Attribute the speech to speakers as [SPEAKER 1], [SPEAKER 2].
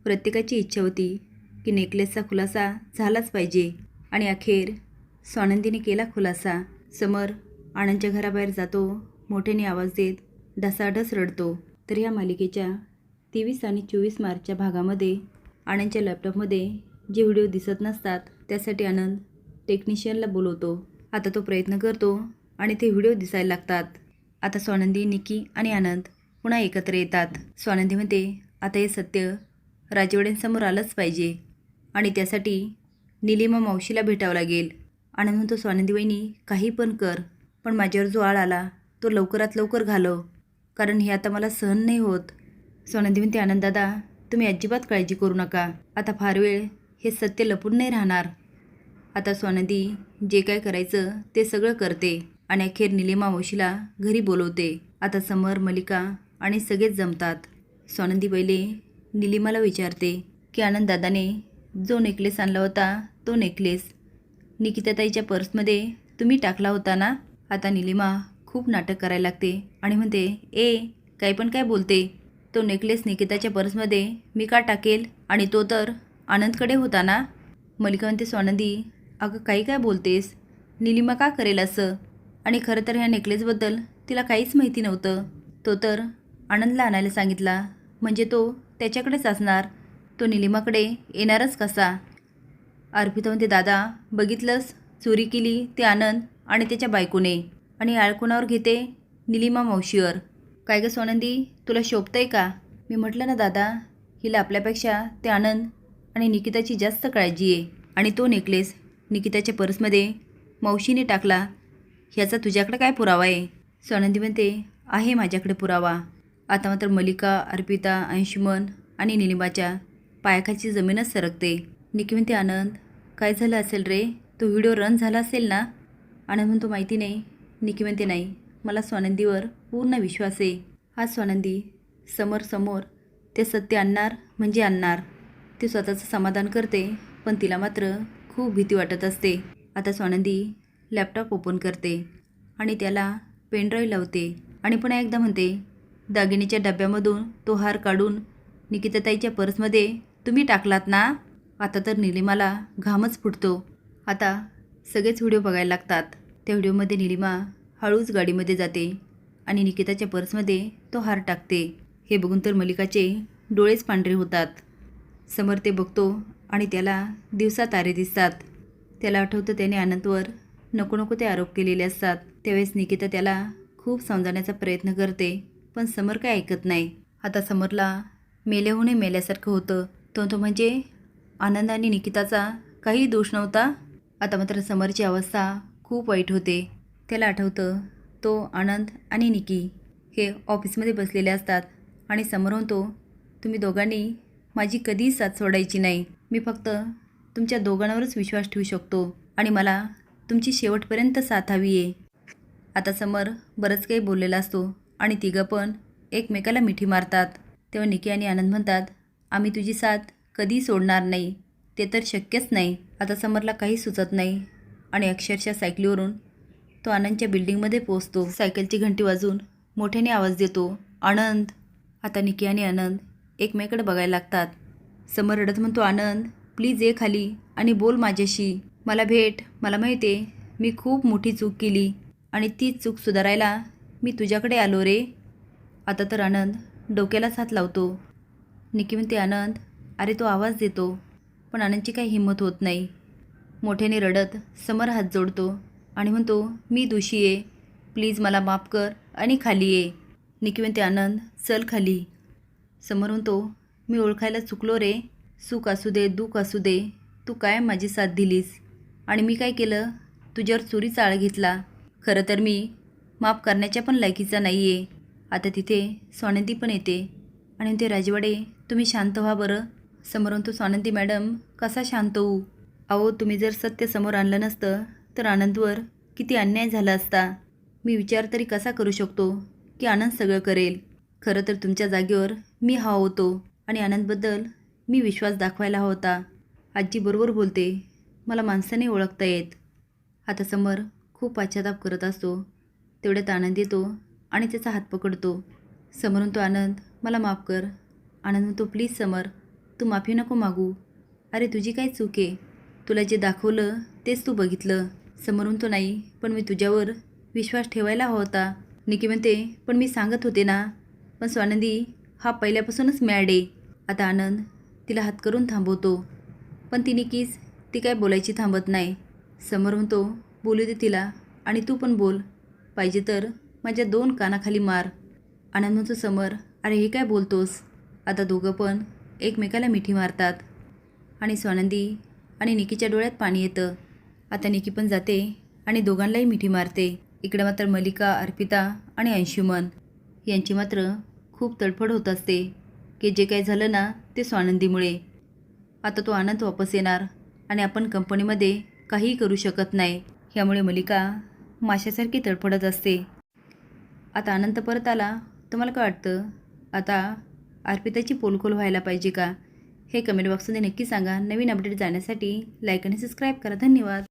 [SPEAKER 1] प्रत्येकाची इच्छा होती की नेकलेसचा खुलासा झालाच पाहिजे आणि अखेर स्वानंदीने केला खुलासा. समर आनंदच्या घराबाहेर जातो, मोठ्याने आवाज देत ढसाढस रडतो. तर या मालिकेच्या 23 आणि 24 मार्चच्या भागामध्ये आनंदच्या लॅपटॉपमध्ये जे व्हिडिओ दिसत नसतात त्यासाठी आनंद टेक्निशियनला बोलवतो. आता तो प्रयत्न करतो आणि ते व्हिडिओ दिसायला लागतात. आता स्वानंदी, निकी आणि आनंद पुन्हा एकत्र येतात. स्वानंदी म्हणते आता हे सत्य राजवाड्यांसमोर आलंच पाहिजे आणि त्यासाठी निलिमा मावशीला भेटावं लागेल. आनंद म्हणतो स्वानंदी वहिनी काही पण कर, पण माझ्यावर जो आळ आला तो लवकरात लवकर घालव, कारण हे आता मला सहन नाही होत. स्वानंदी म्हणते आनंद दादा तुम्ही अजिबात काळजी करू नका, आता फार वेळ हे सत्य लपून नाही राहणार. आता स्वानंदी जे काय करायचं ते सगळं करते आणि अखेर निलिमा मावशीला घरी बोलवते. आता समर, मलिका आणि सगळेच जमतात. स्वानंदी पहिले निलिमाला विचारते की आनंद दादाने जो नेकलेस आणला होता तो नेकलेस निकिताताईच्या पर्समध्ये तुम्ही टाकला होता ना. आता निलिमा खूप नाटक करायला लागते आणि म्हणते ए काय पण काय बोलते, तो नेकलेस निकिताच्या पर्समध्ये मी का टाकेल, आणि तो तर आनंदकडे होता ना. मलिका म्हणते स्वानंदी अगं काही काय बोलतेस, निलिमा का करेल असं, आणि खरं तर ह्या नेकलेसबद्दल तिला काहीच माहिती नव्हतं, तो तर आनंदला आणायला सांगितला, म्हणजे तो त्याच्याकडेच असणार, तो निलिमाकडे येणारच कसा. अर्पिता म्हणते दादा बघितलंस, चोरी केली ते आनंद आणि त्याच्या बायकोने, आणि आळकोणावर घेते निलिमा मावशीवर. काय गं स्वानंदी तुला शोभतंय का. मी म्हटलं ना दादा, हिला आपल्यापेक्षा ते आनंद आणि निकिताची जास्त काळजी आहे, आणि तो नेकलेस निकिताच्या पर्समध्ये मावशीने टाकला ह्याचा तुझ्याकडे काय पुरावा आहे. स्वानंदी म्हणते आहे माझ्याकडे पुरावा. आता मात्र मलिका, अर्पिता, अंशुमन आणि निलिमाच्या पायाखालची जमीनच सरकते. निकी म्हणते आनंद काय झालं असेल रे, तो व्हिडिओ रन झाला असेल ना. आनंद म्हणतो माहिती नाही. निकी म्हणते नाही, मला स्वानंदीवर पूर्ण विश्वास आहे. आज स्वानंदी समोर ते सत्य आणणार म्हणजे आणणार. ती स्वतःचं समाधान करते, पण तिला मात्र खूप भीती वाटत असते. आता स्वानंदी लॅपटॉप ओपन करते आणि त्याला पेनड्राईव्ह लावते आणि पुन्हा एकदा म्हणते दागिनीच्या डब्यामधून तो हार काढून निकिताताईच्या पर्समध्ये तुम्ही टाकलात ना. आता तर निलिमाला घामच फुटतो. आता सगळेच व्हिडिओ बघायला लागतात. त्या व्हिडिओमध्ये निलिमा हळूच गाडीमध्ये जाते आणि निकिताच्या पर्समध्ये तो हार टाकते. हे बघून तर मलिकाचे डोळेच पांढरे होतात. समर ते बघतो आणि त्याला दिवसा तारे दिसतात. त्याला आठवतं त्याने आनंदवर नको ते आरोप केलेले असतात. त्यावेळेस निकिता त्याला खूप समजावण्याचा प्रयत्न करते, पण समर काय ऐकत नाही. आता समरला मेल्याहूनही मेल्यासारखं होतं. तो म्हणजे आनंद आणि निकिताचा काही दोष नव्हता. आता मात्र समरची अवस्था खूप वाईट होते. त्याला आठवतं तो आनंद आणि निकी हे ऑफिसमध्ये बसलेले असतात आणि समोर म्हणतो तुम्ही दोघांनी माझी कधीच साथ सोडायची नाही, मी फक्त तुमच्या दोघांवरच विश्वास ठेवू शकतो आणि मला तुमची शेवटपर्यंत साथ हवी आहे. आता समर बरंच काही बोललेला असतो आणि तिघं पण एकमेकाला मिठी मारतात. तेव्हा निकी आणि आनंद म्हणतात आम्ही तुझी साथ कधी सोडणार नाही, ते तर शक्यच नाही. आता समरला काही सुचत नाही आणि अक्षरशः सायकलीवरून तो आनंदच्या बिल्डिंगमध्ये पोहोचतो. सायकलची घंटी वाजून मोठ्याने आवाज देतो आनंद. आता निकी आणि आनंद एकमेकडे बघायला लागतात. समर रडत म्हणतो आनंद प्लीज ये खाली आणि बोल माझ्याशी, मला भेट, मला माहिती आहे मी खूप मोठी चूक केली आणि ती चूक सुधारायला मी तुझ्याकडे आलो रे. आता तर आनंद डोक्यालाच हात लावतो. निकी म्हणते आनंद अरे तो आवाज देतो, पण आनंदची काही हिंमत होत नाही. मोठ्याने रडत समर हात जोडतो आणि म्हणतो मी दोषी आहे, प्लीज मला माफ कर आणि खाली ये. निकी म्हणते आनंद चल खाली. समर म्हणतो मी ओळखायला चुकलो रे, सुख असू दे दुःख असू दे तू कायम माझी साथ दिलीस, आणि मी काय केलं तुझ्यावर चोरीचा आळ घेतला, खरं तर मी माफ करण्याच्या पण लायकीचा नाही आहे. आता तिथे स्वानंदी पण येते आणि ते राजवाडे तुम्ही शांत व्हा बरं. समोर म्हणतो स्वानंदी मॅडम कसा शांत होऊ, अहो तुम्ही जर सत्य समोर आणलं नसतं तर आनंदवर किती अन्याय झाला असता. मी विचार तरी कसा करू शकतो की आनंद सगळं करेल, खरं तर तुमच्या जागेवर मी हवा होतो आणि आनंदबद्दल मी विश्वास दाखवायला हवा होता. आजी बरोबर बोलते, मला माणसाने ओळखता येत. आता समर खूप पश्चाताप करत असतो. तेवढ्यात आनंद येतो आणि त्याचा हात पकडतो. समर म्हणतो आनंद मला माफ कर. आनंद म्हणतो प्लीज समर, तू माफी नको मागू. अरे तुझी काय चूक आहे? तुला जे दाखवलं तेच तू बघितलं. समोरून तो नाही, पण मी तुझ्यावर विश्वास ठेवायला हवा होता. निकी म्हणते, पण मी सांगत होते ना. पण स्वानंदी हा पहिल्यापासूनच मॅड आहे. आता आनंद तिला हात करून थांबवतो, पण ती निकीच ती काय बोलायची थांबत नाही. समोरून तो बोलू दे तिला आणि तू पण बोल, पाहिजे तर माझ्या 2 कानाखाली मार. आनंद म्हणतो समोर, अरे हे काय बोलतोस? आता दोघं पण एकमेकाला मिठी मारतात आणि स्वानंदी आणि निकीच्या डोळ्यात पाणी येतं. आता निकी पण जाते आणि दोघांनाही मिठी मारते. इकडे मात्र मल्लिका, अर्पिता आणि अंशुमन यांची मात्र खूप तडफड होत असते की जे काय झालं ना ते स्वानंदीमुळे. आता तो आनंद वापस येणार आणि आपण कंपनीमध्ये काहीही करू शकत नाही. ह्यामुळे मल्लिका माशासारखी तडफडत असते. आता आनंद परत आला तर मला काय वाटतं, आता अर्पिताची पोलखोल व्हायला पाहिजे का? हे कमेंट बॉक्समध्ये नक्की सांगा. नवीन अपडेट जाण्यासाठी लाईक आणि सबस्क्राईब करा. धन्यवाद.